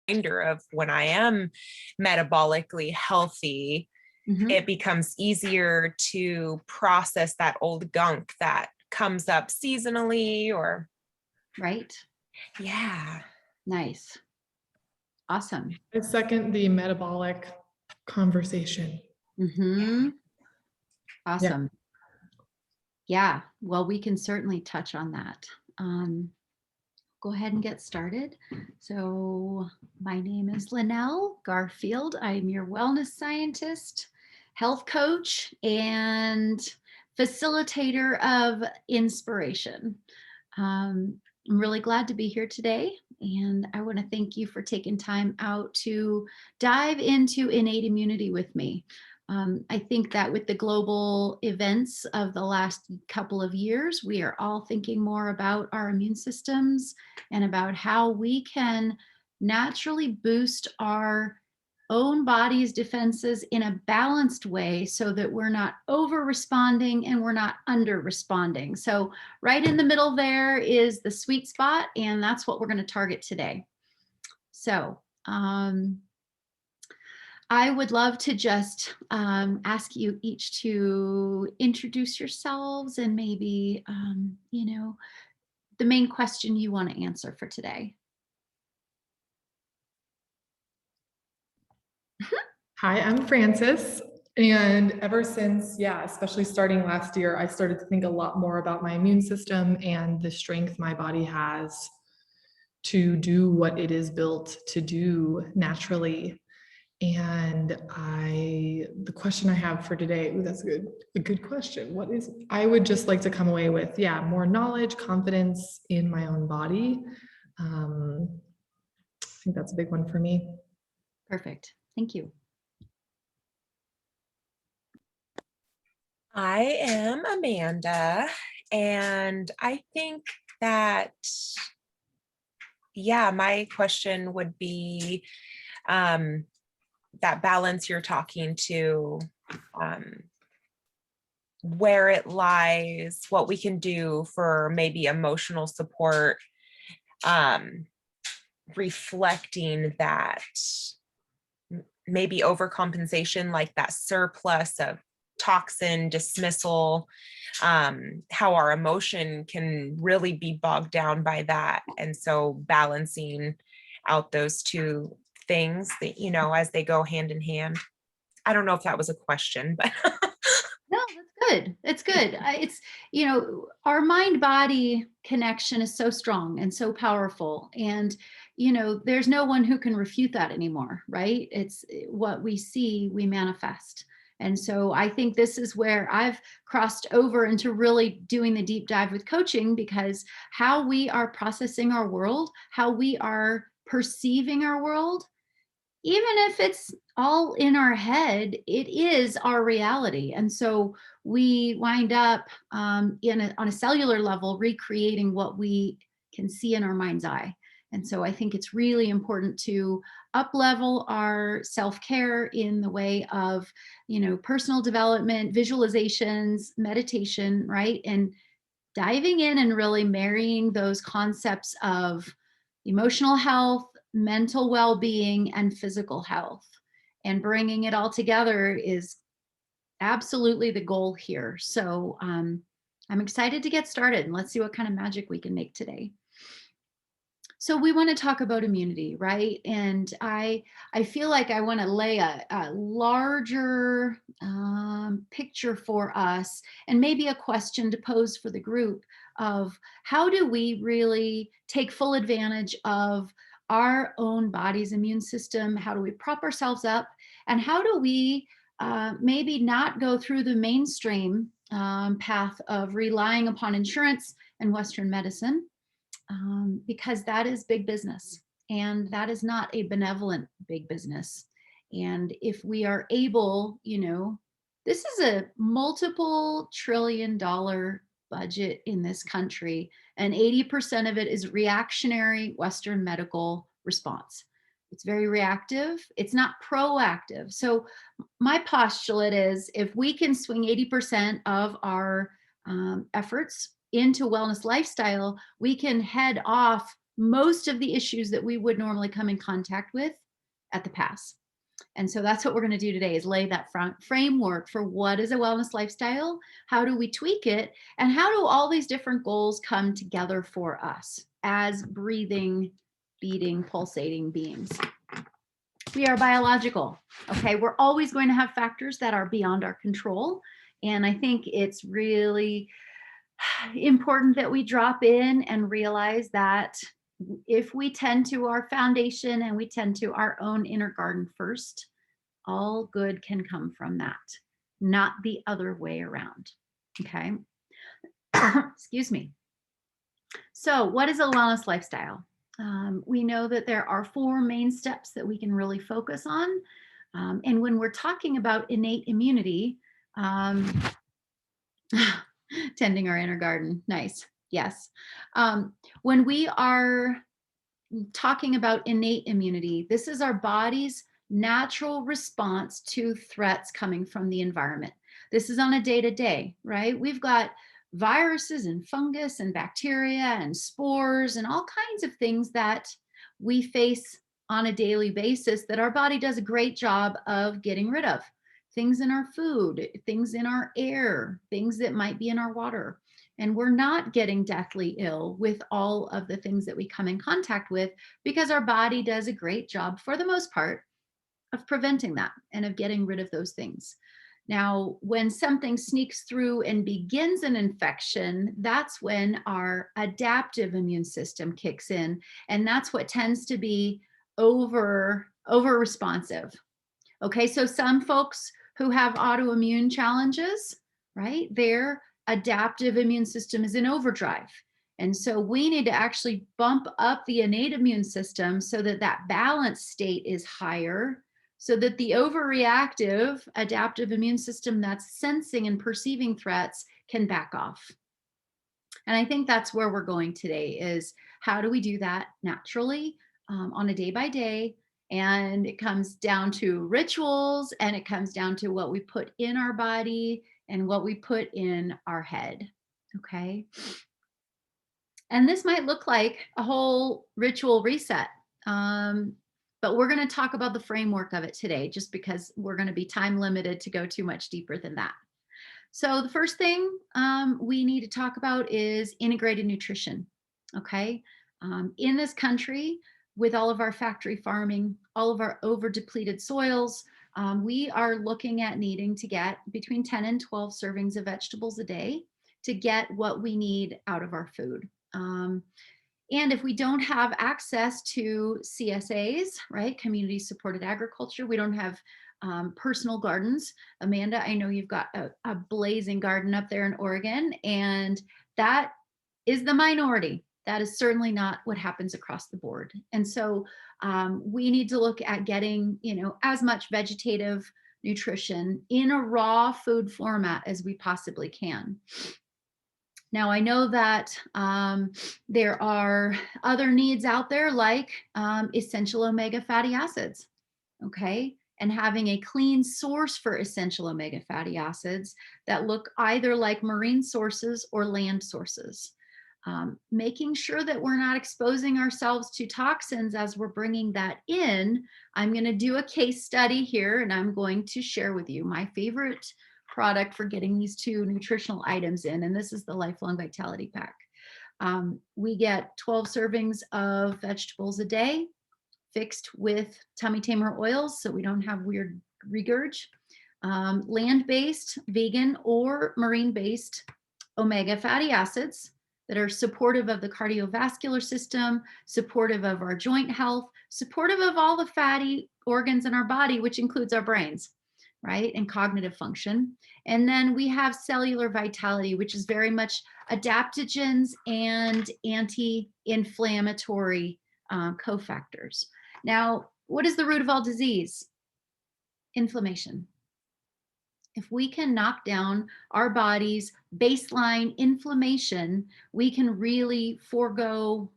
reminder of when I am metabolically healthy, it becomes easier to process that old gunk that comes up seasonally or. Right. Yeah. Nice. Awesome. I second the metabolic conversation. Awesome. Yeah. Well, we can certainly touch on that. Go ahead and get started. So my name is Linnell Garfield. I'm your wellness scientist, health coach, and facilitator of inspiration. I'm really glad to be here today. And I want to thank you for taking time out to dive into innate immunity with me. I think that with the global events of the last couple of years, we are all thinking more about our immune systems and about how we can naturally boost our own body's defenses in a balanced way so that we're not over responding and we're not under responding. So right in the middle there is the sweet spot, and that's what we're going to target today. So I would love to just ask you each to introduce yourselves and maybe, the main question you want to answer for today. Hi, I'm Frances. And ever since, especially starting last year, I started to think a lot more about my immune system and the strength my body has to do what it is built to do naturally. And the question I have for today, that's a good question. I would just like to come away with, more knowledge, confidence in my own body. I think that's a big one for me. Perfect. Thank you. I am Amanda, and I think that, my question would be that balance you're talking to, where it lies, what we can do for maybe emotional support, reflecting that maybe overcompensation, like that surplus of toxin dismissal, how our emotion can really be bogged down by that. And so balancing out those two things that, as they go hand in hand. I don't know if that was a question, but. No, that's good. It's good. It's, our mind-body connection is so strong and so powerful. And, there's no one who can refute that anymore, right? It's what we see, we manifest. And so I think this is where I've crossed over into really doing the deep dive with coaching, because how we are processing our world, how we are perceiving our world, even if it's all in our head, it is our reality. And so we wind up on a cellular level recreating what we can see in our mind's eye. And so I think it's really important to up-level our self-care in the way of, personal development, visualizations, meditation, right? And diving in and really marrying those concepts of emotional health, mental well-being, and physical health. And bringing it all together is absolutely the goal here. So I'm excited to get started, and let's see what kind of magic we can make today. So we want to talk about immunity, right? And I feel like I want to lay a larger picture for us, and maybe a question to pose for the group of how do we really take full advantage of our own body's immune system? How do we prop ourselves up? And how do we maybe not go through the mainstream path of relying upon insurance and Western medicine? Because that is big business, and that is not a benevolent big business. And if we are able, this is a multiple $trillion budget in this country, and 80% of it is reactionary Western medical response. It's very reactive. It's not proactive. So my postulate is, if we can swing 80% of our efforts into wellness lifestyle, we can head off most of the issues that we would normally come in contact with at the pass. And so that's what we're going to do today, is lay that framework for what is a wellness lifestyle, how do we tweak it, and how do all these different goals come together for us as breathing, beating, pulsating beings. We are biological, okay? We're always going to have factors that are beyond our control. And I think it's really important that we drop in and realize that if we tend to our foundation and we tend to our own inner garden first, all good can come from that, not the other way around. Okay. Excuse me. So, what is a wellness lifestyle? We know that there are 4 main steps that we can really focus on. And when we're talking about innate immunity, tending our inner garden, nice. Yes. When we are talking about innate immunity, this is our body's natural response to threats coming from the environment. This is on a day-to-day, right? We've got viruses and fungus and bacteria and spores and all kinds of things that we face on a daily basis that our body does a great job of getting rid of. Things in our food, things in our air, things that might be in our water. And we're not getting deathly ill with all of the things that we come in contact with, because our body does a great job, for the most part, of preventing that and of getting rid of those things. Now, when something sneaks through and begins an infection, that's when our adaptive immune system kicks in. And that's what tends to be over responsive. Okay, so some folks who have autoimmune challenges, right, their adaptive immune system is in overdrive. And so we need to actually bump up the innate immune system so that that balance state is higher, so that the overreactive adaptive immune system that's sensing and perceiving threats can back off. And I think that's where we're going today, is how do we do that naturally on a day by day? And it comes down to rituals, and it comes down to what we put in our body and what we put in our head. Okay. And this might look like a whole ritual reset. But we're going to talk about the framework of it today, just because we're going to be time limited to go too much deeper than that. So the first thing we need to talk about is integrated nutrition. Okay. In this country, with all of our factory farming, all of our over depleted soils, we are looking at needing to get between 10 and 12 servings of vegetables a day to get what we need out of our food. And if we don't have access to CSAs, right, community supported agriculture, we don't have personal gardens. Amanda, I know you've got a blazing garden up there in Oregon, and that is the minority. That is certainly not what happens across the board. And so we need to look at getting, as much vegetative nutrition in a raw food format as we possibly can. Now, I know that there are other needs out there, like essential omega fatty acids, okay? And having a clean source for essential omega fatty acids that look either like marine sources or land sources. Making sure that we're not exposing ourselves to toxins as we're bringing that in. I'm going to do a case study here, and I'm going to share with you my favorite product for getting these 2 nutritional items in, and this is the Lifelong Vitality Pack. We get 12 servings of vegetables a day, fixed with tummy tamer oils so we don't have weird regurg, land-based, vegan, or marine-based omega fatty acids that are supportive of the cardiovascular system, supportive of our joint health, supportive of all the fatty organs in our body, which includes our brains, right, and cognitive function. And then we have cellular vitality, which is very much adaptogens and anti-inflammatory cofactors. Now, what is the root of all disease? Inflammation. If we can knock down our body's baseline inflammation, we can really forego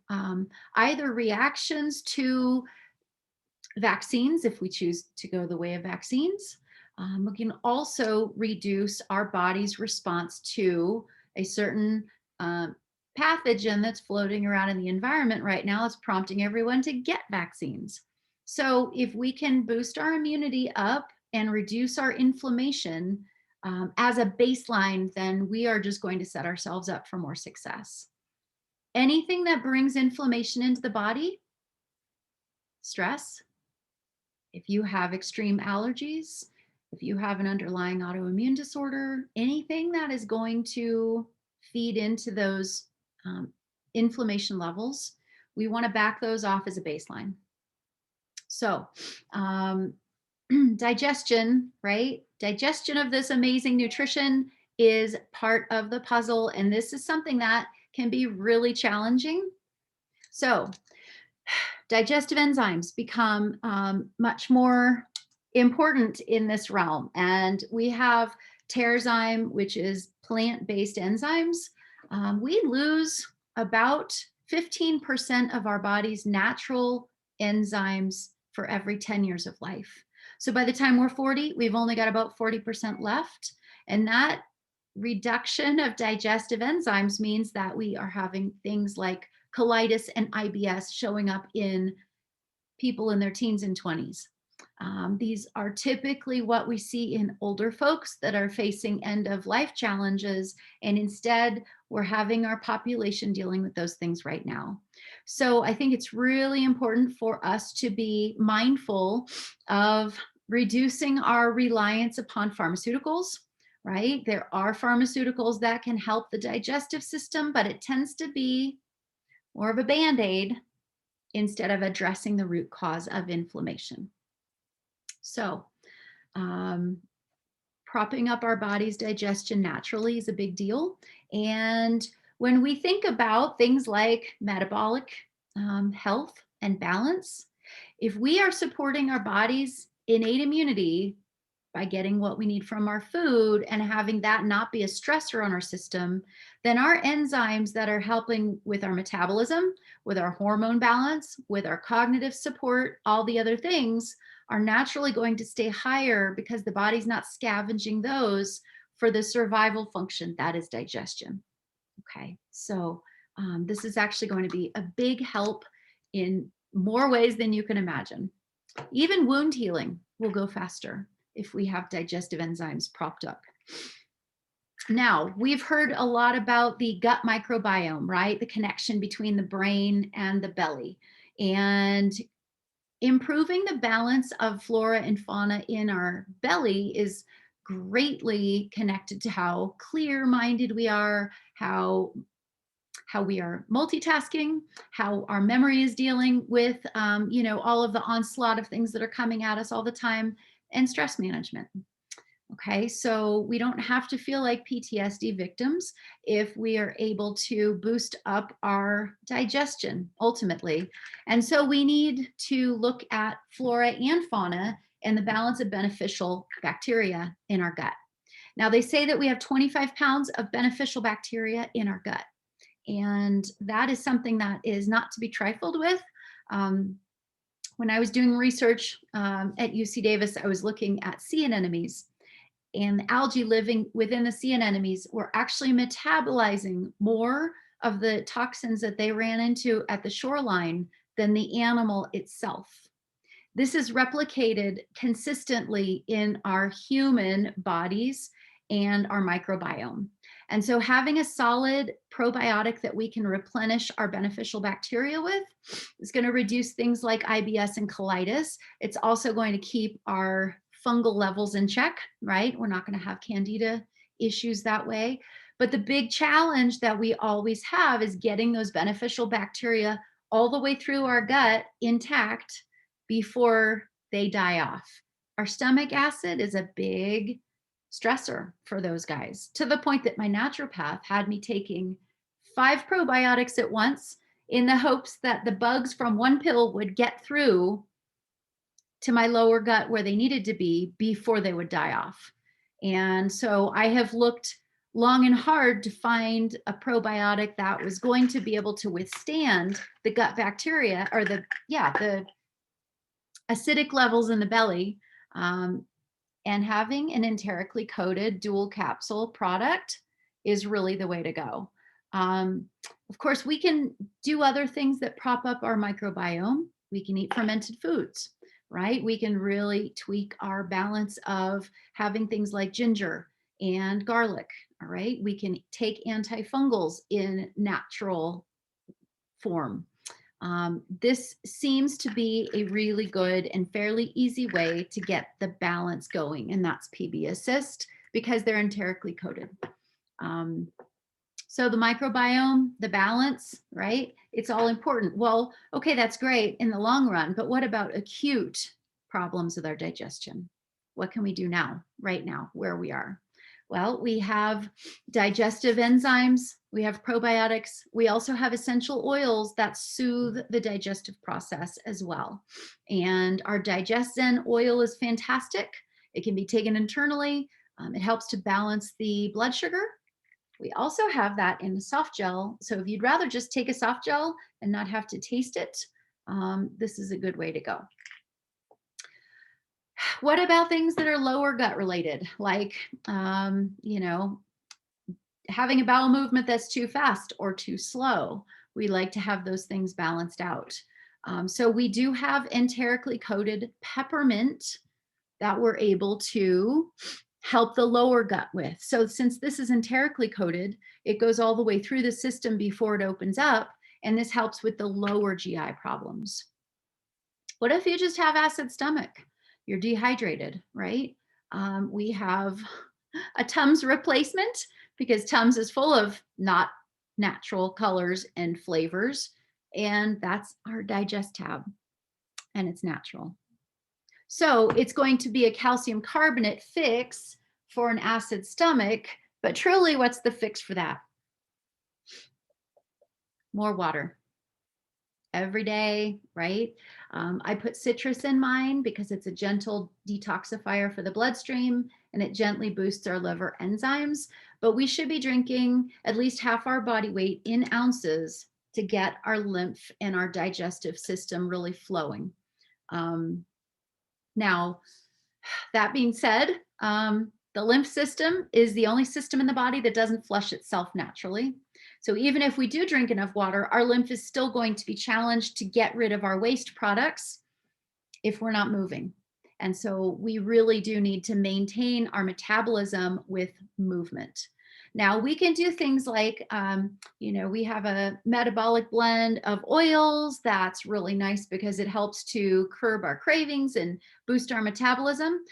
either reactions to vaccines, if we choose to go the way of vaccines. We can also reduce our body's response to a certain pathogen that's floating around in the environment right now is prompting everyone to get vaccines. So if we can boost our immunity up and reduce our inflammation as a baseline, then we are just going to set ourselves up for more success. Anything that brings inflammation into the body, stress, if you have extreme allergies, if you have an underlying autoimmune disorder, anything that is going to feed into those inflammation levels, we want to back those off as a baseline. So, digestion, right? Digestion of this amazing nutrition is part of the puzzle. And this is something that can be really challenging. So, digestive enzymes become much more important in this realm. And we have Terzyme, which is plant-based enzymes. We lose about 15% of our body's natural enzymes for every 10 years of life. So by the time we're 40, we've only got about 40% left. And that reduction of digestive enzymes means that we are having things like colitis and IBS showing up in people in their teens and 20s. These are typically what we see in older folks that are facing end of life challenges. And instead, we're having our population dealing with those things right now. So I think it's really important for us to be mindful of reducing our reliance upon pharmaceuticals, right? There are pharmaceuticals that can help the digestive system, but it tends to be more of a Band-Aid instead of addressing the root cause of inflammation. So, propping up our body's digestion naturally is a big deal. And when we think about things like metabolic health and balance, if we are supporting our body's innate immunity by getting what we need from our food and having that not be a stressor on our system, then our enzymes that are helping with our metabolism, with our hormone balance, with our cognitive support, all the other things are naturally going to stay higher because the body's not scavenging those for the survival function that is digestion. Okay, so this is actually going to be a big help in more ways than you can imagine. Even wound healing will go faster if we have digestive enzymes propped up. Now, we've heard a lot about the gut microbiome, right? The connection between the brain and the belly. And improving the balance of flora and fauna in our belly is greatly connected to how clear-minded we are, how we are multitasking, how our memory is dealing with, all of the onslaught of things that are coming at us all the time, and stress management. Okay, so we don't have to feel like PTSD victims if we are able to boost up our digestion ultimately. And so we need to look at flora and fauna and the balance of beneficial bacteria in our gut. Now, they say that we have 25 pounds of beneficial bacteria in our gut. And that is something that is not to be trifled with. When I was doing research at UC Davis, I was looking at sea anemones, and the algae living within the sea anemones were actually metabolizing more of the toxins that they ran into at the shoreline than the animal itself. This is replicated consistently in our human bodies and our microbiome. And so having a solid probiotic that we can replenish our beneficial bacteria with is going to reduce things like IBS and colitis. It's also going to keep our fungal levels in check, right? We're not going to have candida issues that way. But the big challenge that we always have is getting those beneficial bacteria all the way through our gut intact before they die off. Our stomach acid is a big stressor for those guys, to the point that my naturopath had me taking 5 probiotics at once in the hopes that the bugs from one pill would get through to my lower gut where they needed to be before they would die off. And so I have looked long and hard to find a probiotic that was going to be able to withstand the gut bacteria or the acidic levels in the belly. And having an enterically coated dual capsule product is really the way to go. Of course, we can do other things that prop up our microbiome. We can eat fermented foods, right? We can really tweak our balance of having things like ginger and garlic, all right? We can take antifungals in natural form. This seems to be a really good and fairly easy way to get the balance going, and that's PB Assist because they're enterically coated. So the microbiome, the balance, right? It's all important. Well, okay, that's great in the long run, but what about acute problems with our digestion? What can we do now, right now, where we are? Well, we have digestive enzymes, we have probiotics, we also have essential oils that soothe the digestive process as well. And our DigestZen oil is fantastic. It can be taken internally. It helps to balance the blood sugar. We also have that in a soft gel. So if you'd rather just take a soft gel and not have to taste it, this is a good way to go. What about things that are lower gut related, like, you know, having a bowel movement that's too fast or too slow? We like to have those things balanced out. So we do have enterically coated peppermint that we're able to help the lower gut with. So since this is enterically coated, it goes all the way through the system before it opens up, and this helps with the lower GI problems. What if you just have acid stomach? You're dehydrated, right? We have a Tums replacement because Tums is full of not natural colors and flavors, and that's our Digest tab, and it's natural. So it's going to be a calcium carbonate fix for an acid stomach, but truly, what's the fix for that? More water every day, right? I put citrus in mine because it's a gentle detoxifier for the bloodstream and it gently boosts our liver enzymes. But we should be drinking at least half our body weight in ounces to get our lymph and our digestive system really flowing. Now, that being said, the lymph system is the only system in the body that doesn't flush itself naturally. So even if we do drink enough water, our lymph is still going to be challenged to get rid of our waste products if we're not moving. And so we really do need to maintain our metabolism with movement. Now we can do things like, you know, we have a metabolic blend of oils that's really nice because it helps to curb our cravings and boost our metabolism.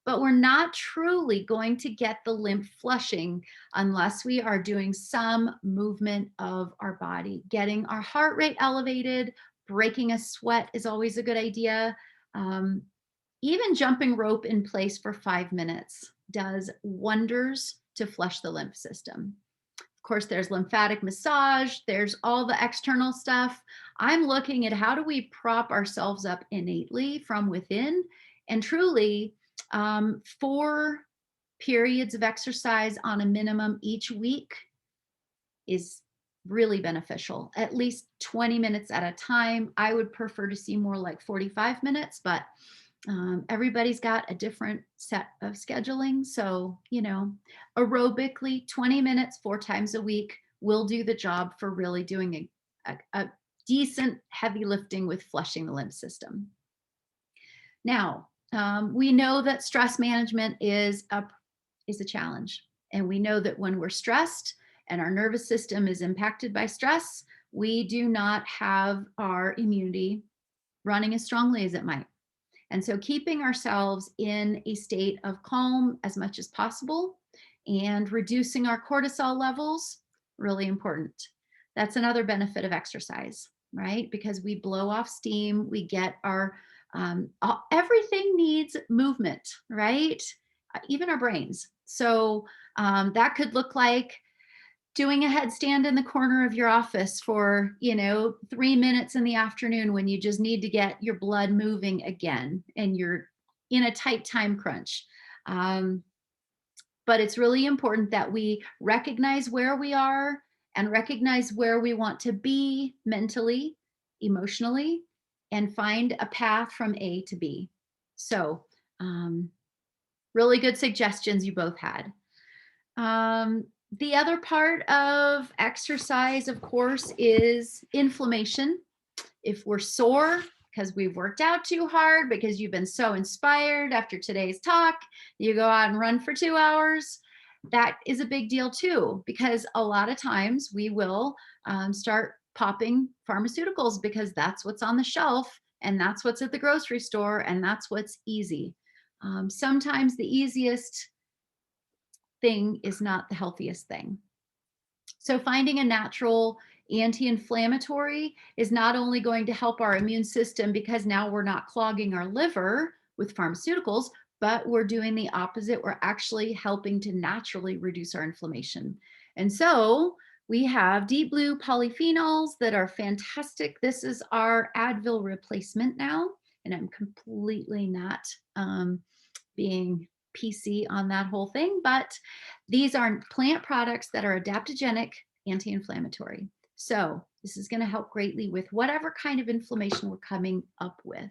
But we're not truly going to get the lymph flushing unless we are doing some movement of our body. Getting our heart rate elevated, breaking a sweat is always a good idea. Even jumping rope in place for 5 minutes does wonders to flush the lymph system. Of course, there's lymphatic massage, there's all the external stuff. I'm looking at how do we prop ourselves up innately from within, and truly 4 periods of exercise on a minimum each week is really beneficial. At least 20 minutes at a time. I would prefer to see more like 45 minutes, but everybody's got a different set of scheduling. So, you know, aerobically 20 minutes 4 times a week will do the job for really doing a decent heavy lifting with flushing the lymph system. Now, we know that stress management is a challenge. And we know that when we're stressed and our nervous system is impacted by stress, we do not have our immunity running as strongly as it might. And so keeping ourselves in a state of calm as much as possible and reducing our cortisol levels, really important. That's another benefit of exercise, right? Because we blow off steam, we get our, everything needs movement, right? Even our brains. So that could look like doing a headstand in the corner of your office for, you know, 3 minutes in the afternoon when you just need to get your blood moving again and you're in a tight time crunch. But it's really important that we recognize where we are and recognize where we want to be mentally, emotionally, and find a path from A to B. So really good suggestions you both had. The other part of exercise, of course, is inflammation. If we're sore because we've worked out too hard, because you've been so inspired after today's talk, you go out and run for 2 hours, that is a big deal too, because a lot of times we will start popping pharmaceuticals because that's what's on the shelf and that's what's at the grocery store and that's what's easy. Sometimes the easiest thing is not the healthiest thing. So finding a natural anti-inflammatory is not only going to help our immune system because now we're not clogging our liver with pharmaceuticals, but we're doing the opposite. We're actually helping to naturally reduce our inflammation. And so we have deep blue polyphenols that are fantastic. This is our Advil replacement now, and I'm completely not being PC on that whole thing, but these are plant products that are adaptogenic, anti-inflammatory. So this is going to help greatly with whatever kind of inflammation we're coming up with.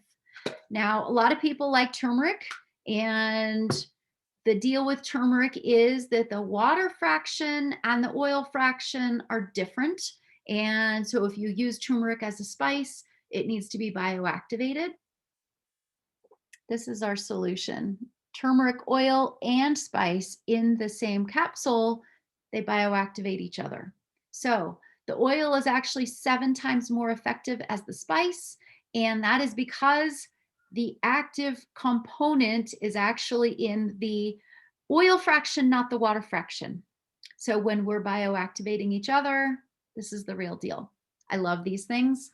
Now, a lot of people like turmeric, and the deal with turmeric is that the water fraction and the oil fraction are different. And so if you use turmeric as a spice, it needs to be bioactivated. This is our solution. Turmeric oil and spice in the same capsule, they bioactivate each other. So the oil is actually 7 times more effective as the spice, and that is because the active component is actually in the oil fraction, not the water fraction. So when we're bioactivating each other, this is the real deal. I love these things.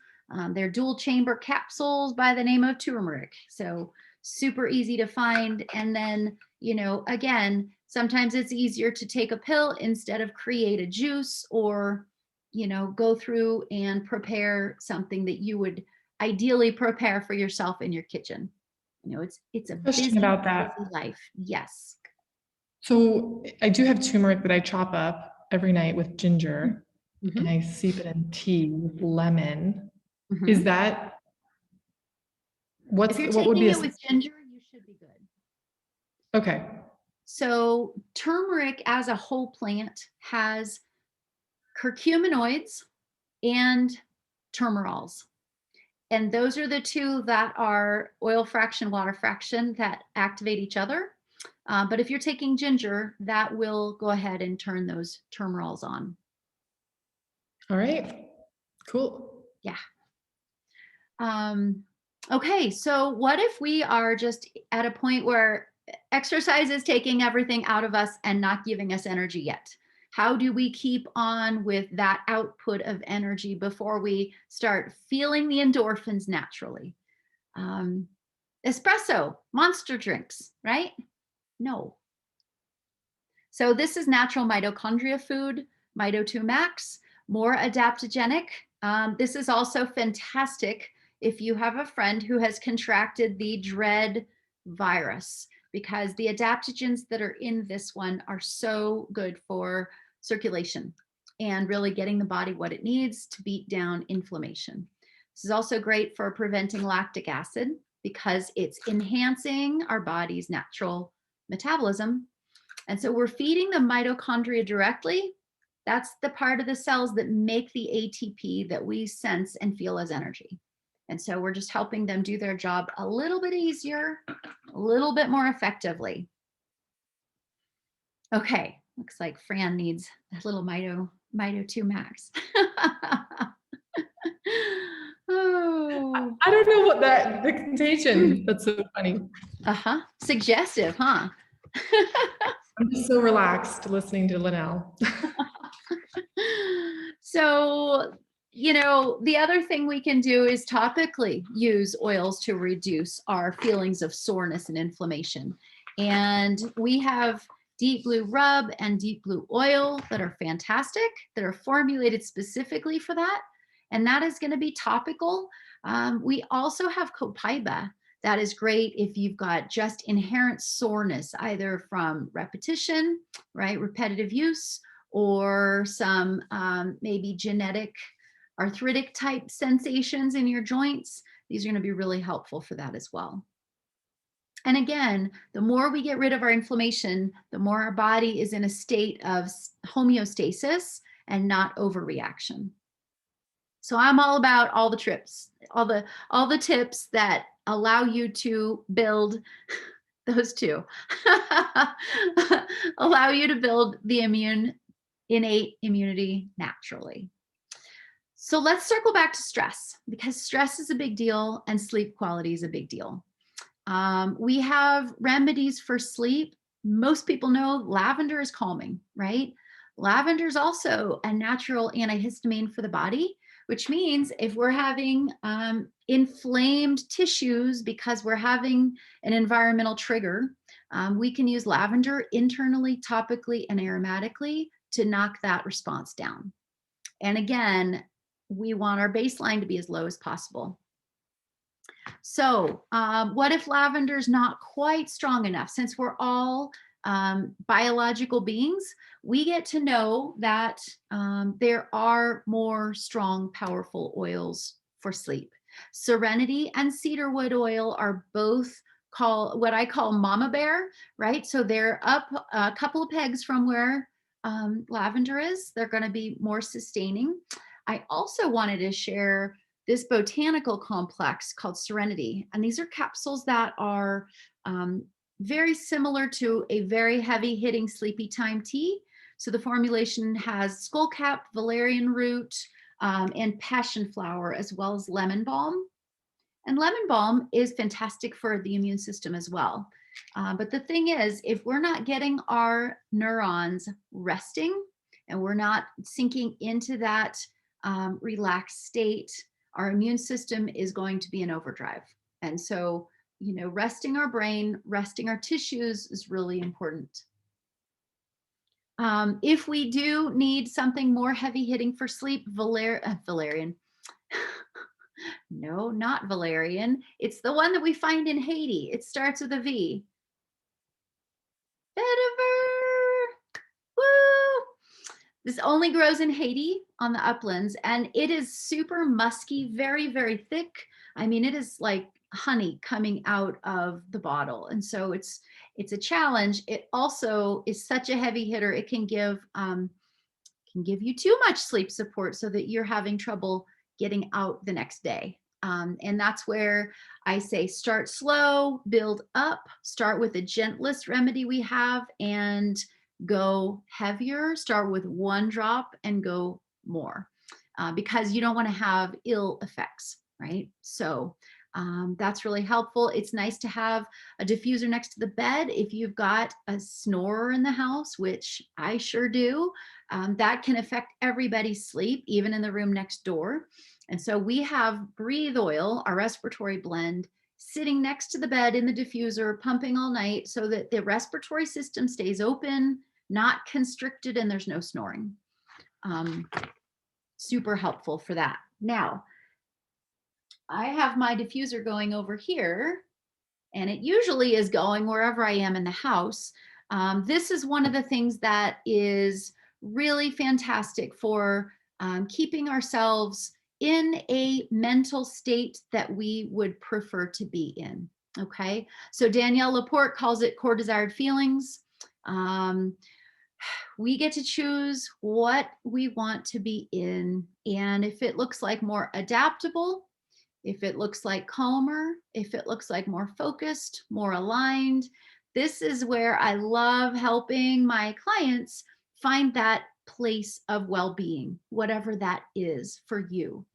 They're dual chamber capsules by the name of turmeric. So super easy to find. And then, you know, again, sometimes it's easier to take a pill instead of create a juice or, you know, go through and prepare something that you would ideally prepare for yourself in your kitchen. You know, it's a Question busy, about that. busy life. Yes. So I do have turmeric that I chop up every night with ginger Mhm. and I steep it in tea with lemon. Mhm. Is that If you're what would be taking a it with ginger, you should be good. okay? So turmeric as a whole plant has curcuminoids and turmerols. And those are the two that are oil fraction, water fraction that activate each other. But if you're taking ginger, that will go ahead and turn those turmerols on. All right, cool. Yeah. Okay, so what if we are just at a point where exercise is taking everything out of us and not giving us energy yet? How do we keep on with that output of energy before we start feeling the endorphins naturally? Espresso, monster drinks, right? No. So this is natural mitochondria food, Mito2 Max, more adaptogenic. This is also fantastic if you have a friend who has contracted the dread virus, because the adaptogens that are in this one are so good for circulation and really getting the body what it needs to beat down inflammation. This is also great for preventing lactic acid because it's enhancing our body's natural metabolism. And so we're feeding the mitochondria directly. That's the part of the cells that make the ATP that we sense and feel as energy. And so we're just helping them do their job a little bit easier, a little bit more effectively. Okay, looks like Fran needs a little Mito2 Max. Oh. I don't know what the contagion. That's so funny. Uh-huh. Suggestive, huh? I'm just so relaxed listening to Linnell. So, you know, the other thing we can do is topically use oils to reduce our feelings of soreness and inflammation. And we have deep blue rub and deep blue oil that are fantastic, that are formulated specifically for that. And that is going to be topical. We also have copaiba. That is great if you've got just inherent soreness, either from repetition, right, repetitive use, or some maybe genetic arthritic type sensations in your joints. These are going to be really helpful for that as well. And again, the more we get rid of our inflammation, the more our body is in a state of homeostasis and not overreaction. So I'm all about all the trips, all the tips that allow you to build those two. Allow you to build the innate immunity naturally. So let's circle back to stress, because stress is a big deal and sleep quality is a big deal. We have remedies for sleep. Most people know lavender is calming, right? Lavender is also a natural antihistamine for the body, which means if we're having inflamed tissues because we're having an environmental trigger, we can use lavender internally, topically, and aromatically to knock that response down. And again, we want our baseline to be as low as possible. So what if lavender is not quite strong enough? Since we're all biological beings, we get to know that there are more strong, powerful oils for sleep. Serenity and cedarwood oil are both what I call mama bear, right? So they're up a couple of pegs from where lavender is. They're going to be more sustaining. I also wanted to share this botanical complex called Serenity. And these are capsules that are very similar to a very heavy hitting sleepy time tea. So the formulation has skullcap, valerian root, and passion flower, as well as lemon balm. And lemon balm is fantastic for the immune system as well. But the thing is, if we're not getting our neurons resting and we're not sinking into that relaxed state, our immune system is going to be in overdrive. And so, resting our brain, resting our tissues is really important. If we do need something more heavy hitting for sleep, valerian. No, not valerian. It's the one that we find in Haiti. It starts with a V. Vetiver. Woo! This only grows in Haiti on the uplands, and it is super musky, very, very thick. I mean, it is like honey coming out of the bottle. And so it's a challenge. It also is such a heavy hitter. It can give you too much sleep support so that you're having trouble getting out the next day. And that's where I say start slow, build up, start with the gentlest remedy we have, and go heavier. Start with 1 drop and go more, because you don't want to have ill effects, right? So that's really helpful. It's nice to have a diffuser next to the bed. If you've got a snorer in the house, which I sure do, that can affect everybody's sleep, even in the room next door. And so we have Breathe Oil, our respiratory blend, sitting next to the bed in the diffuser, pumping all night so that the respiratory system stays open, not constricted, and there's no snoring. Super helpful for that. Now, I have my diffuser going over here, and it usually is going wherever I am in the house. This is one of the things that is really fantastic for keeping ourselves in a mental state that we would prefer to be in. Okay, so Danielle Laporte calls it core desired feelings. We get to choose what we want to be in, and if it looks like more adaptable, if it looks like calmer, if it looks like more focused, more aligned, this is where I love helping my clients find that place of well-being, whatever that is for you.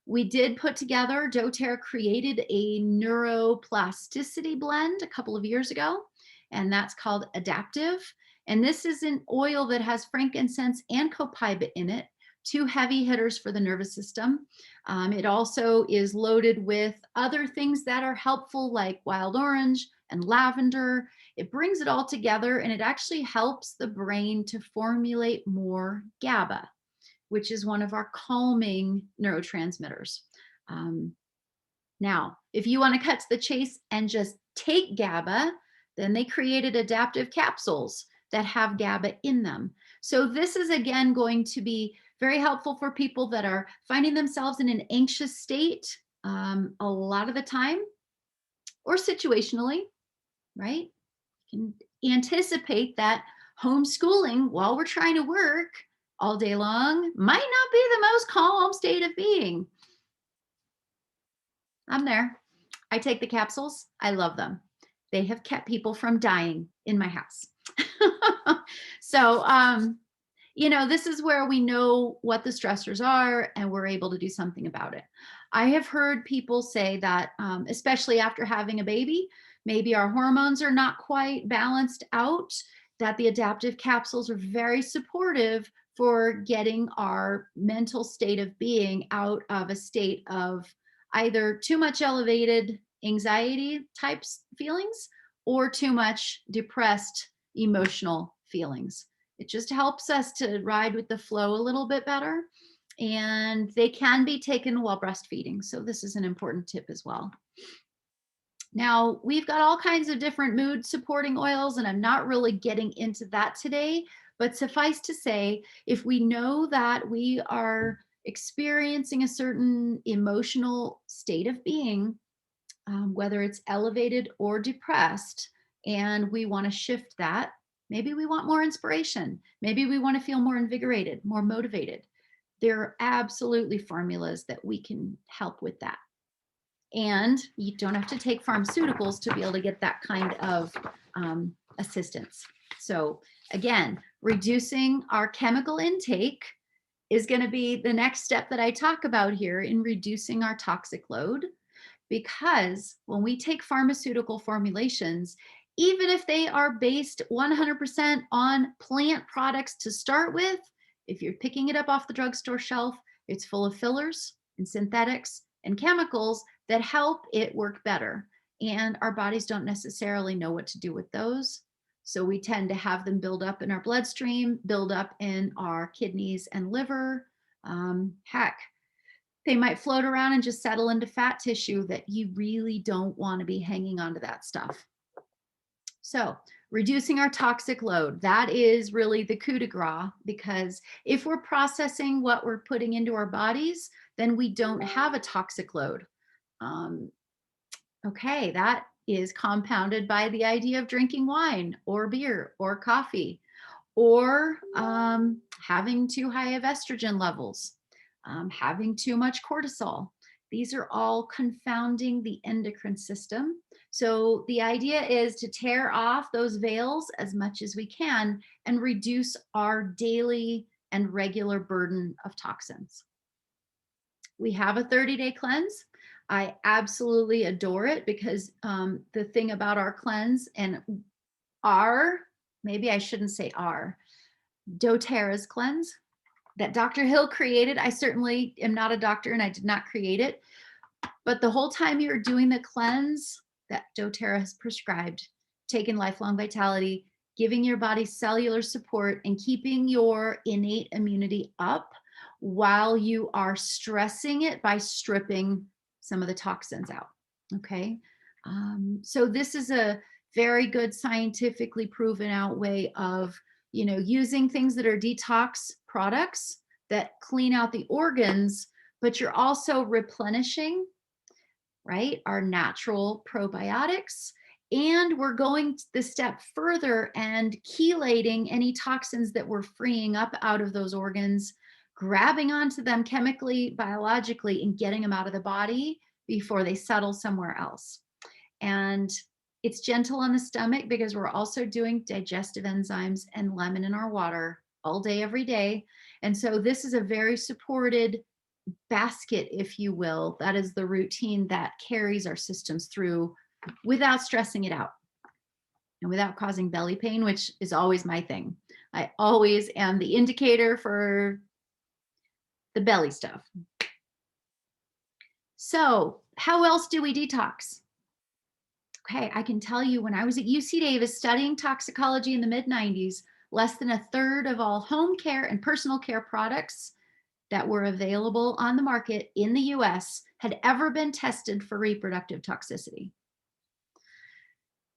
We did put together, doTERRA created a neuroplasticity blend a couple of years ago, and that's called Adaptive. And this is an oil that has frankincense and copaiba in it, 2 heavy hitters for the nervous system. It also is loaded with other things that are helpful, like wild orange and lavender. It brings it all together, and it actually helps the brain to formulate more GABA, which is one of our calming neurotransmitters. Now, if you want to cut to the chase and just take GABA, then they created adaptive capsules that have GABA in them. So this is, again, going to be very helpful for people that are finding themselves in an anxious state a lot of the time. or situationally, right? You can anticipate that homeschooling while we're trying to work all day long might not be the most calm state of being. I'm there. I take the capsules. I love them. They have kept people from dying in my house. So, this is where we know what the stressors are and we're able to do something about it. I have heard people say that, especially after having a baby, maybe our hormones are not quite balanced out, that the adaptive capsules are very supportive for getting our mental state of being out of a state of either too much elevated anxiety types feelings or too much depressed emotional feelings. It just helps us to ride with the flow a little bit better. And they can be taken while breastfeeding. So this is an important tip as well. Now, we've got all kinds of different mood supporting oils, and I'm not really getting into that today, but suffice to say, if we know that we are experiencing a certain emotional state of being, whether it's elevated or depressed, and we want to shift that, maybe we want more inspiration, maybe we want to feel more invigorated, more motivated. There are absolutely formulas that we can help with that. And you don't have to take pharmaceuticals to be able to get that kind of assistance. So again, reducing our chemical intake is going to be the next step that I talk about here in reducing our toxic load. Because when we take pharmaceutical formulations, even if they are based 100% on plant products to start with, if you're picking it up off the drugstore shelf, it's full of fillers and synthetics and chemicals that help it work better. And our bodies don't necessarily know what to do with those. So we tend to have them build up in our bloodstream, build up in our kidneys and liver. Heck, they might float around and just settle into fat tissue that you really don't want to be hanging on to that stuff. So reducing our toxic load, that is really the coup de grace, because if we're processing what we're putting into our bodies, then we don't have a toxic load. Okay, that is compounded by the idea of drinking wine or beer or coffee, or having too high of estrogen levels, having too much cortisol. These are all confounding the endocrine system. So the idea is to tear off those veils as much as we can and reduce our daily and regular burden of toxins. We have a 30-day cleanse. I absolutely adore it because the thing about our cleanse and maybe I shouldn't say doTERRA's cleanse that Dr. Hill created. I certainly am not a doctor and I did not create it, but the whole time you're doing the cleanse that doTERRA has prescribed, taking lifelong vitality, giving your body cellular support and keeping your innate immunity up while you are stressing it by stripping some of the toxins out. Okay. So this is a very good scientifically proven out way of, using things that are detox products that clean out the organs, but you're also replenishing, right, our natural probiotics. And we're going the step further and chelating any toxins that we're freeing up out of those organs, grabbing onto them chemically, biologically, and getting them out of the body before they settle somewhere else. And it's gentle on the stomach because we're also doing digestive enzymes and lemon in our water all day, every day. And so this is a very supported basket, if you will. That is the routine that carries our systems through without stressing it out and without causing belly pain, which is always my thing. I always am the indicator for the belly stuff. So how else do we detox? Okay, I can tell you when I was at UC Davis studying toxicology in the mid-90s, less than a third of all home care and personal care products that were available on the market in the US had ever been tested for reproductive toxicity.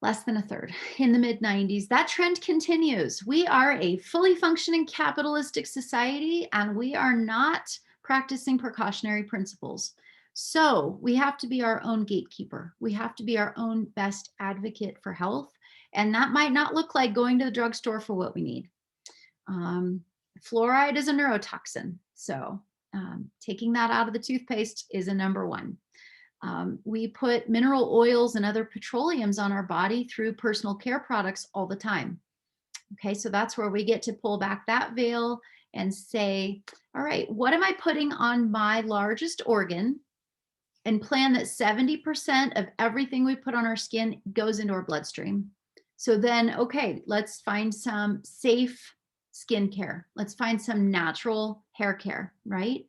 Less than a third in the mid-90s. That trend continues. We are a fully functioning capitalistic society and we are not practicing precautionary principles. So we have to be our own gatekeeper. We have to be our own best advocate for health. And that might not look like going to the drugstore for what we need. Fluoride is a neurotoxin. So taking that out of the toothpaste is a number one. We put mineral oils and other petroleums on our body through personal care products all the time. Okay, so that's where we get to pull back that veil and say, all right, what am I putting on my largest organ? And plan that 70% of everything we put on our skin goes into our bloodstream. So then, okay, let's find some safe skincare. Let's find some natural hair care, right?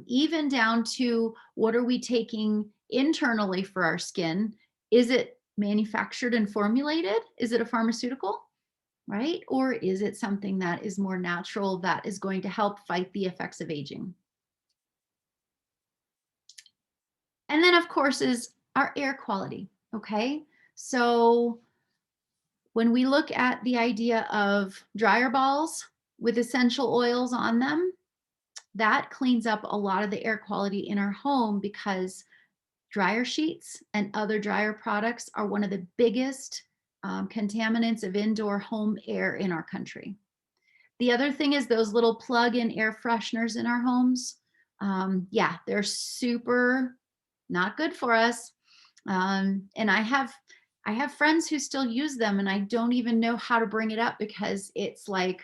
Even down to what are we taking internally for our skin? Is it manufactured and formulated? Is it a pharmaceutical, right? Or is it something that is more natural that is going to help fight the effects of aging? And then, of course, is our air quality. Okay. So when we look at the idea of dryer balls with essential oils on them, that cleans up a lot of the air quality in our home, because dryer sheets and other dryer products are one of the biggest contaminants of indoor home air in our country. The other thing is those little plug-in air fresheners in our homes. Yeah, they're super not good for us. And I have friends who still use them, and I don't even know how to bring it up, because it's like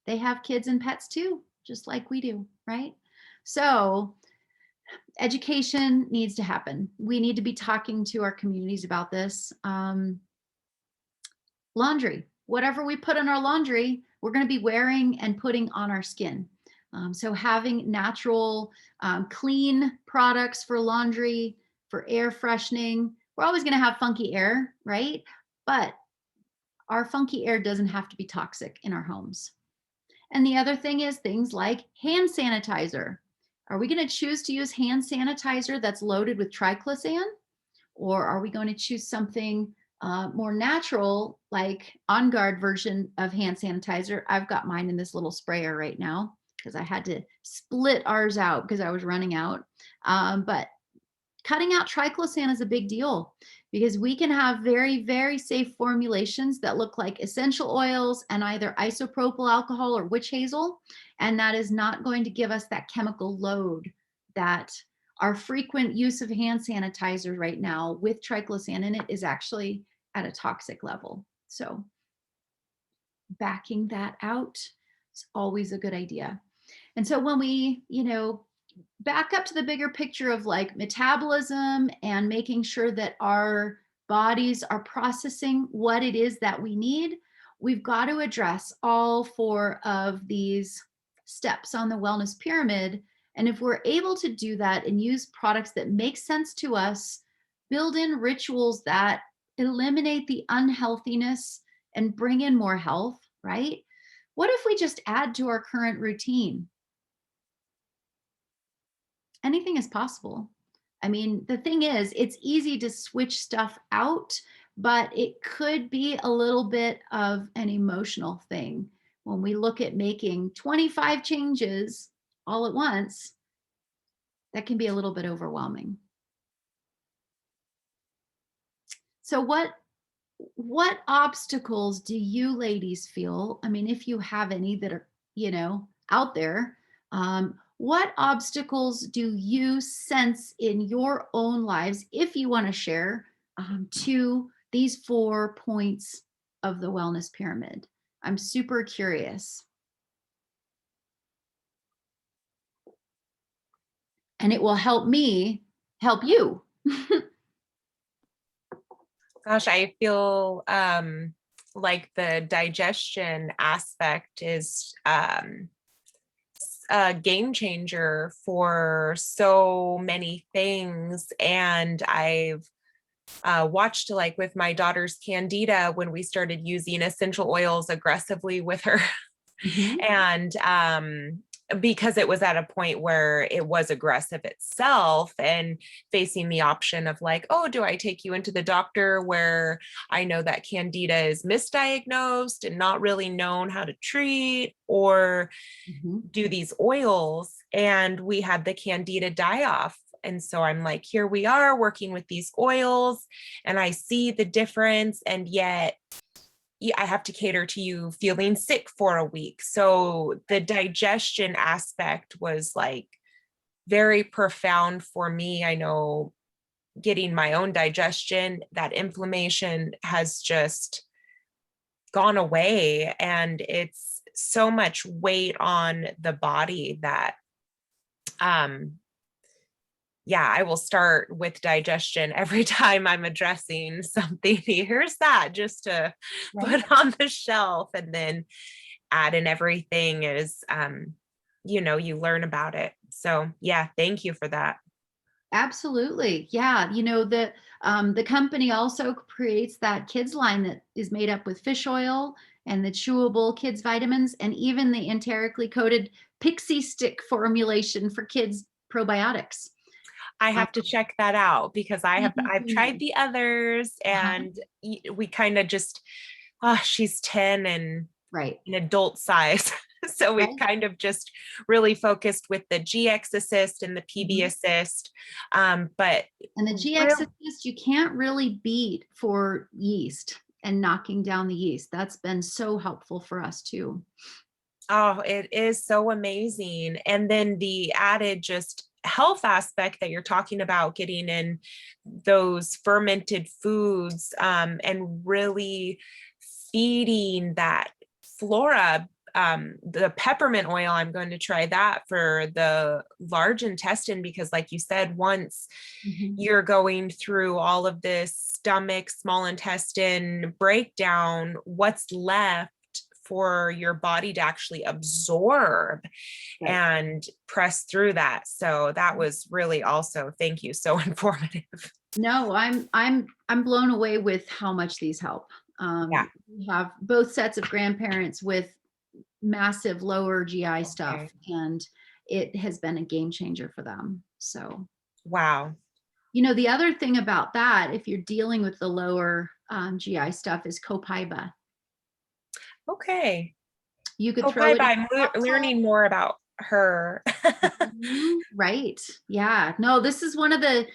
they have kids and pets too, just like we do, right? So education needs to happen. We need to be talking to our communities about this. Laundry, whatever we put in our laundry, we're going to be wearing and putting on our skin. So having natural, clean products for laundry, for air freshening. We're always going to have funky air, right? But our funky air doesn't have to be toxic in our homes. And the other thing is things like hand sanitizer. Are we going to choose to use hand sanitizer that's loaded with triclosan? Or are we going to choose something more natural, like On Guard version of hand sanitizer? I've got mine in this little sprayer right now, because I had to split ours out because I was running out. But cutting out triclosan is a big deal, because we can have very, very safe formulations that look like essential oils and either isopropyl alcohol or witch hazel. And that is not going to give us that chemical load that our frequent use of hand sanitizer right now with triclosan in it is actually at a toxic level. So backing that out is always a good idea. And so when we, back up to the bigger picture of like metabolism and making sure that our bodies are processing what it is that we need, we've got to address all 4 of these steps on the wellness pyramid. And if we're able to do that and use products that make sense to us, build in rituals that eliminate the unhealthiness and bring in more health, right? What if we just add to our current routine? Anything is possible. I mean, the thing is, it's easy to switch stuff out, but it could be a little bit of an emotional thing. When we look at making 25 changes all at once, that can be a little bit overwhelming. So what obstacles do you ladies feel? I mean, if you have any that are, out there, what obstacles do you sense in your own lives, if you want to share, to these 4 points of the wellness pyramid? I'm super curious. And it will help me help you. Gosh, I feel like the digestion aspect is a game changer for so many things. And I've watched, like with my daughter's candida, when we started using essential oils aggressively with her. Mhm. And because it was at a point where it was aggressive itself, and facing the option of like, oh, do I take you into the doctor where I know that candida is misdiagnosed and not really known how to treat, or do these oils? And we had the candida die off. And so I'm like, here we are working with these oils, and I see the difference. And yet I have to cater to you feeling sick for a week. So the digestion aspect was like very profound for me. I know getting my own digestion, that inflammation has just gone away, and it's so much weight on the body that yeah, I will start with digestion every time I'm addressing something. Here's that, just to put on the shelf, and then add in everything as you learn about it. So yeah, thank you for that. Absolutely. Yeah. The company also creates that kids line that is made up with fish oil and the chewable kids vitamins, and even the enterically coated pixie stick formulation for kids probiotics. I have to check that out, because I've tried the others, Uh-huh. and we kind of just, she's 10 and Right. an adult size. So we've Right. kind of just really focused with the GX assist and the PB assist. But And the GX assist, you can't really beat for yeast and knocking down the yeast. That's been so helpful for us too. oh, it is so amazing. And then the added just health aspect that you're talking about, getting in those fermented foods, and really feeding that flora. The peppermint oil, I'm going to try that for the large intestine, because like you said, once you're going through all of this stomach, small intestine breakdown, what's left for your body to actually absorb and press through that. So that was really also, thank you, so informative. No, I'm blown away with how much these help. Yeah. We have both sets of grandparents with massive lower GI stuff, and it has been a game changer for them. So, wow. the other thing about that, if you're dealing with the lower GI stuff, is copaiba. Okay. You could throw it in I'm learning more about her. Right. Yeah. No, this is one of the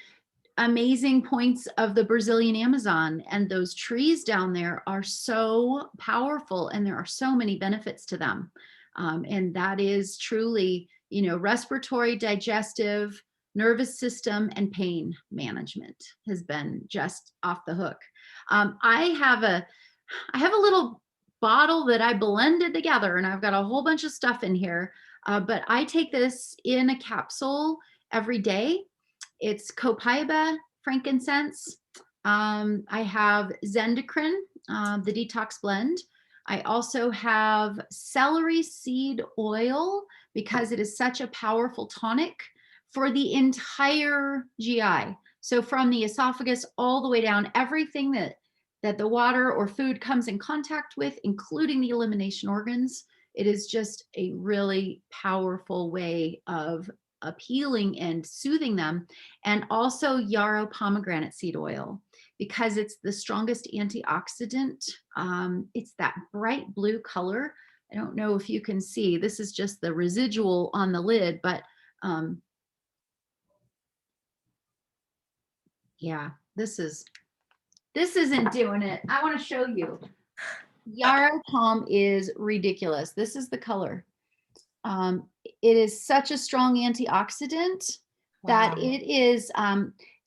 amazing points of the Brazilian Amazon, and those trees down there are so powerful, and there are so many benefits to them. And that is truly, respiratory, digestive, nervous system, and pain management has been just off the hook. I have a little bottle that I blended together, and I've got a whole bunch of stuff in here. But I take this in a capsule every day. It's copaiba, frankincense. I have zendocrine, the detox blend. I also have celery seed oil, because it is such a powerful tonic for the entire GI. So from the esophagus all the way down, everything that the water or food comes in contact with, including the elimination organs. It is just a really powerful way of appealing and soothing them. And also yarrow pomegranate seed oil, because it's the strongest antioxidant. It's that bright blue color. I don't know if you can see, this is just the residual on the lid, but yeah, this isn't doing it. I want to show you. Yarrow palm is ridiculous. This is the color. It is such a strong antioxidant that it is,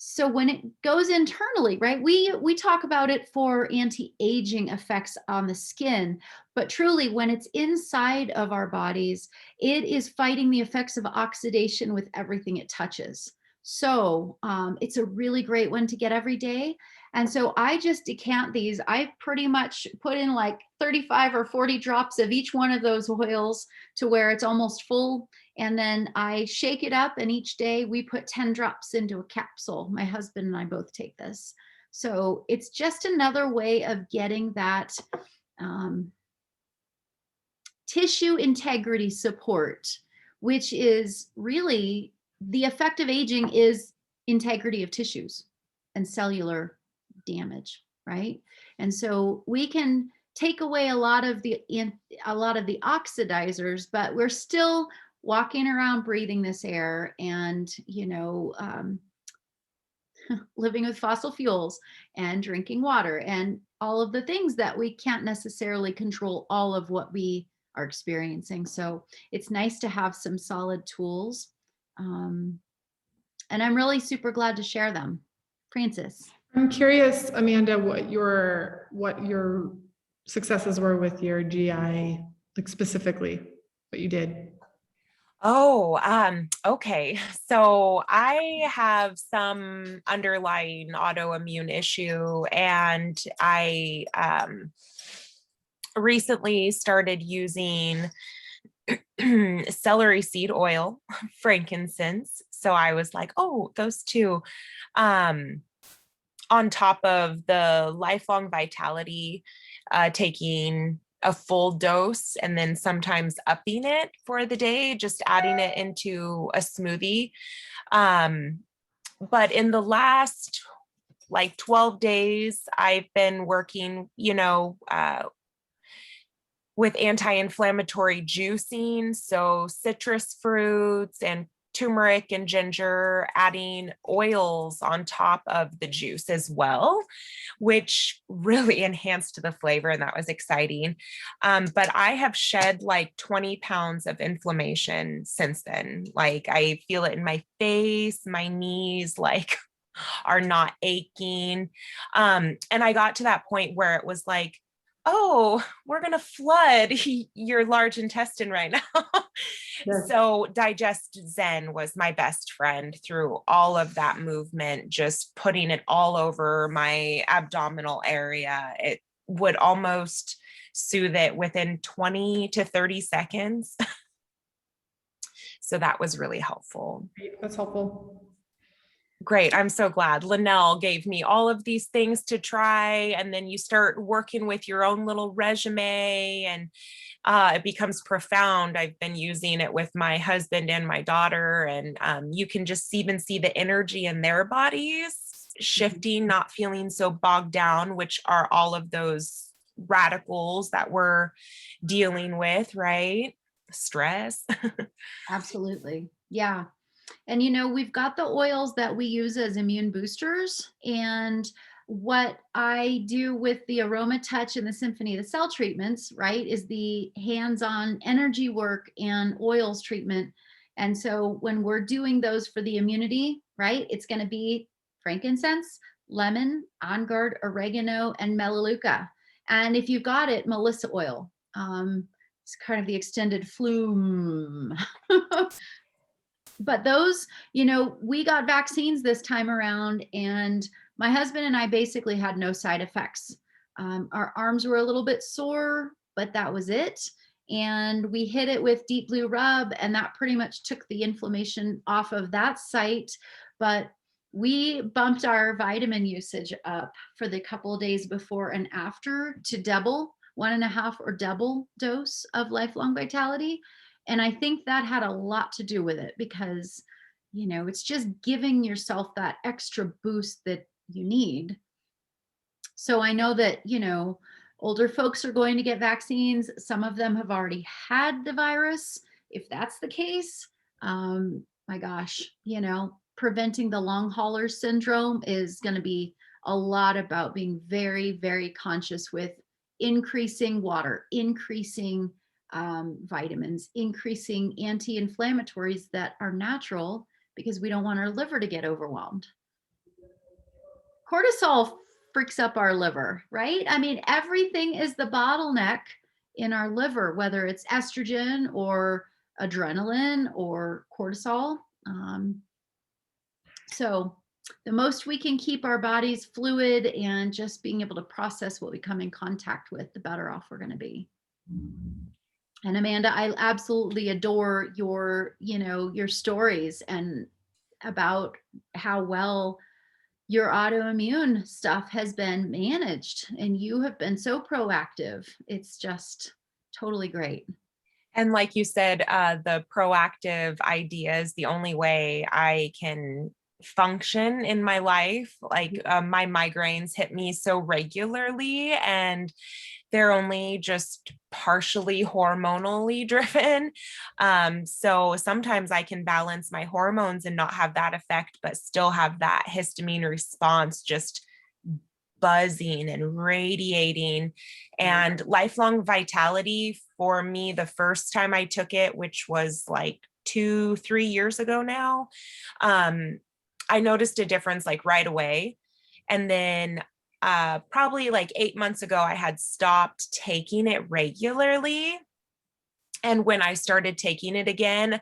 so when it goes internally, right, we talk about it for anti-aging effects on the skin, but truly when it's inside of our bodies, it is fighting the effects of oxidation with everything it touches. So it's a really great one to get every day. And so I just decant these. I pretty much put in like 35 or 40 drops of each one of those oils to where it's almost full. And then I shake it up, and each day we put 10 drops into a capsule. My husband and I both take this. So it's just another way of getting that tissue integrity support which is really the effect of aging is integrity of tissues and cellular damage, right? And so we can take away a lot of the oxidizers, but we're still walking around breathing this air and living with fossil fuels and drinking water and all of the things that we can't necessarily control all of what we are experiencing. So it's nice to have some solid tools. And I'm really super glad to share them. Francis. I'm curious, Amanda, what your successes were with your GI, like specifically what you did. Oh, okay. So I have some underlying autoimmune issue, and I recently started using celery seed oil, frankincense. So I was like, oh, those two. On top of the lifelong vitality, taking a full dose and then sometimes upping it for the day, just adding it into a smoothie. But in the last like 12 days, I've been working, with anti-inflammatory juicing. So citrus fruits and turmeric and ginger, adding oils on top of the juice as well, which really enhanced the flavor. And that was exciting. But I have shed like 20 pounds of inflammation since then. Like I feel it in my face, my knees, like are not aching. And I got to that point where it was like, oh, we're going to flood your large intestine right now. Yes. So Digest Zen was my best friend through all of that movement, just putting it all over my abdominal area. It would almost soothe it within 20 to 30 seconds. So that was really helpful. That's helpful. Great. I'm so glad. Linnell gave me all of these things to try. And then you start working with your own little resume, and it becomes profound. I've been using it with my husband and my daughter, and you can just even see the energy in their bodies shifting, not feeling so bogged down, which are all of those radicals that we're dealing with, right? Stress. Absolutely. Yeah. And we've got the oils that we use as immune boosters. And what I do with the Aroma Touch and the Symphony of the Cell treatments, right, is the hands-on energy work and oils treatment. And so when we're doing those for the immunity, right, it's going to be frankincense, lemon, on guard, oregano, and melaleuca. And if you've got it, Melissa oil. It's kind of the extended flume. But those, we got vaccines this time around, and my husband and I basically had no side effects. Our arms were a little bit sore, but that was it. And we hit it with Deep Blue Rub, and that pretty much took the inflammation off of that site. But we bumped our vitamin usage up for the couple of days before and after to double, 1.5 or double dose of Lifelong Vitality. And I think that had a lot to do with it because, it's just giving yourself that extra boost that you need. So I know that, older folks are going to get vaccines. Some of them have already had the virus. If that's the case, my gosh, preventing the long hauler syndrome is going to be a lot about being very, very conscious with increasing water, increasing vitamins, increasing anti-inflammatories that are natural because we don't want our liver to get overwhelmed. Cortisol freaks up our liver, right? I mean, everything is the bottleneck in our liver, whether it's estrogen or adrenaline or cortisol. So the most we can keep our bodies fluid and just being able to process what we come in contact with, the better off we're going to be. And Amanda, I absolutely adore your stories and about how well your autoimmune stuff has been managed, and you have been so proactive. It's just totally great. And like you said, the proactive idea is the only way I can function in my life. Like my migraines hit me so regularly, and they're only just partially hormonally driven. So sometimes I can balance my hormones and not have that effect, but still have that histamine response just buzzing and radiating. And lifelong vitality for me, the first time I took it, which was like 2, 3 years ago now, I noticed a difference like right away. And then probably like 8 months ago, I had stopped taking it regularly. And when I started taking it again,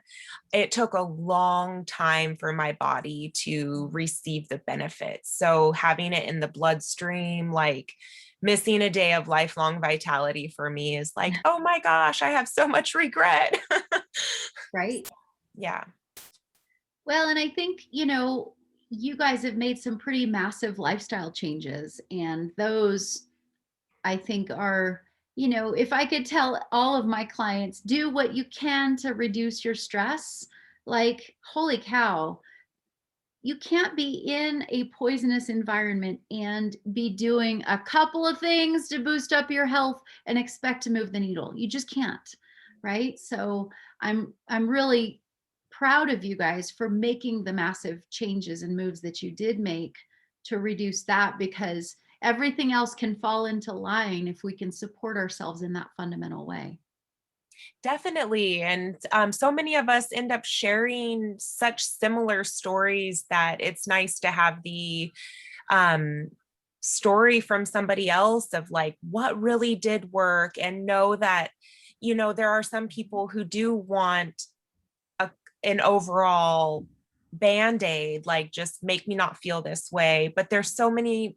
it took a long time for my body to receive the benefits. So having it in the bloodstream, like missing a day of lifelong vitality for me is like, oh my gosh, I have so much regret. Right. Yeah. Well, and I think, you guys have made some pretty massive lifestyle changes, and those I think are, if I could tell all of my clients, do what you can to reduce your stress, like, holy cow, you can't be in a poisonous environment and be doing a couple of things to boost up your health and expect to move the needle. You just can't, right? So I'm really proud of you guys for making the massive changes and moves that you did make to reduce that, because everything else can fall into line if we can support ourselves in that fundamental way. Definitely. And so many of us end up sharing such similar stories that it's nice to have the um, story from somebody else of like what really did work, and know that, there are some people who do want an overall band-aid, like just make me not feel this way. But there's so many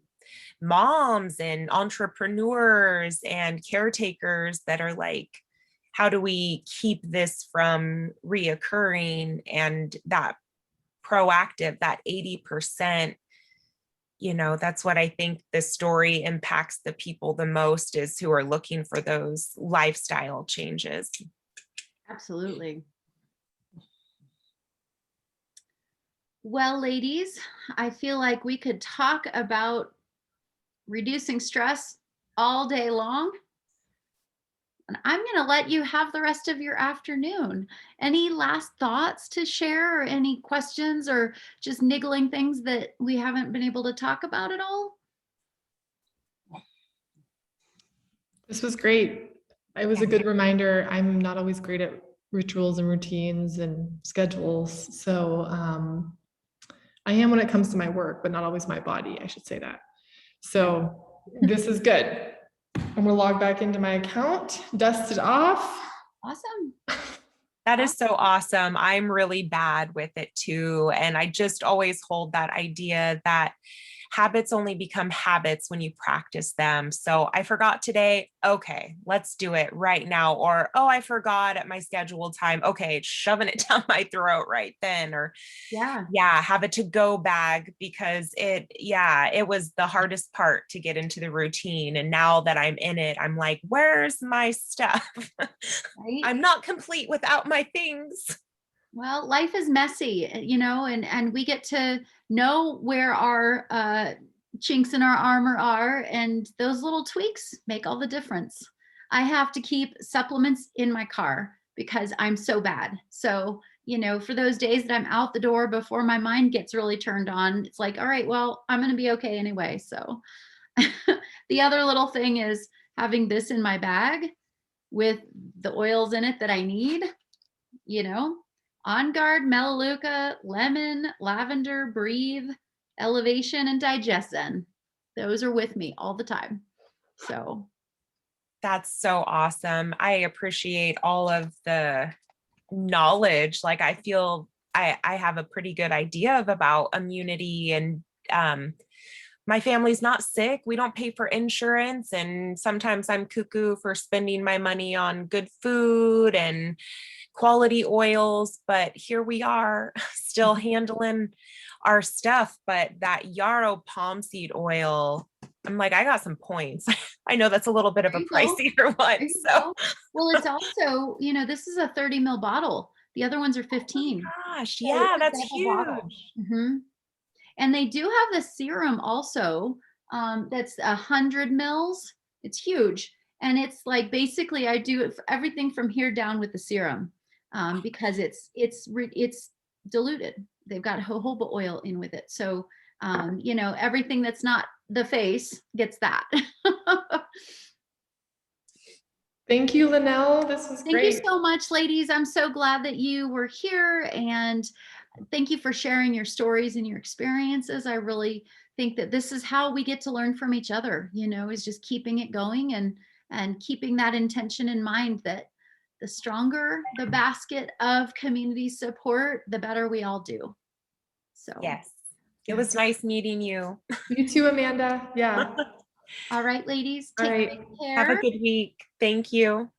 moms and entrepreneurs and caretakers that are like, how do we keep this from reoccurring? And that proactive, that 80%, that's what I think the story impacts the people the most, is who are looking for those lifestyle changes. Absolutely. Well, ladies, I feel like we could talk about reducing stress all day long. And I'm going to let you have the rest of your afternoon. Any last thoughts to share, or any questions, or just niggling things that we haven't been able to talk about at all? This was great. It was a good reminder. I'm not always great at rituals and routines and schedules. So I am when it comes to my work, but not always my body. I should say that. So this is good. I'm gonna log back into my account, dust it off. Awesome. That is so awesome. I'm really bad with it too. And I just always hold that idea that habits only become habits when you practice them. So I forgot today. Okay, let's do it right now. Or, oh, I forgot at my scheduled time. Okay, shoving it down my throat right then. Or, yeah, have a to-go bag, because it was the hardest part to get into the routine. And now that I'm in it, I'm like, where's my stuff? Right? I'm not complete without my things. Well, life is messy, and we get to know where our chinks in our armor are, and those little tweaks make all the difference. I have to keep supplements in my car because I'm so bad. So, for those days that I'm out the door before my mind gets really turned on, it's like, all right, well, I'm going to be okay anyway. So, the other little thing is having this in my bag with the oils in it that I need, On Guard, Melaleuca, lemon, lavender, breathe, elevation, and digestion. Those are with me all the time. So That's so awesome. I appreciate all of the knowledge. Like I feel I have a pretty good idea about immunity, and my family's not sick. We don't pay for insurance. And sometimes I'm cuckoo for spending my money on good food and quality oils, but here we are still handling our stuff. But that yarrow palm seed oil, I'm like, I got some points. I know that's a little bit of There a you go. pricier one. There you So, go. Well, it's also, this is a 30 ml bottle. The other ones are 15. gosh, So yeah, it's a that's double bottle. huge. Mhm. And they do have the serum also, that's 100 mils. It's huge. And it's like, basically I do it for everything from here down with the serum, because it's diluted. They've got jojoba oil in with it. So, everything that's not the face gets that. Thank you, Linnell. This was Thank you great. so much, ladies. I'm so glad that you were here, and thank you for sharing your stories and your experiences. I really think that this is how we get to learn from each other, is just keeping it going and keeping that intention in mind that the stronger the basket of community support, the better we all do. So, Yes. It was nice meeting you. You too, Amanda. Yeah. all right, ladies, All take right. good Have a care. good week. Thank you.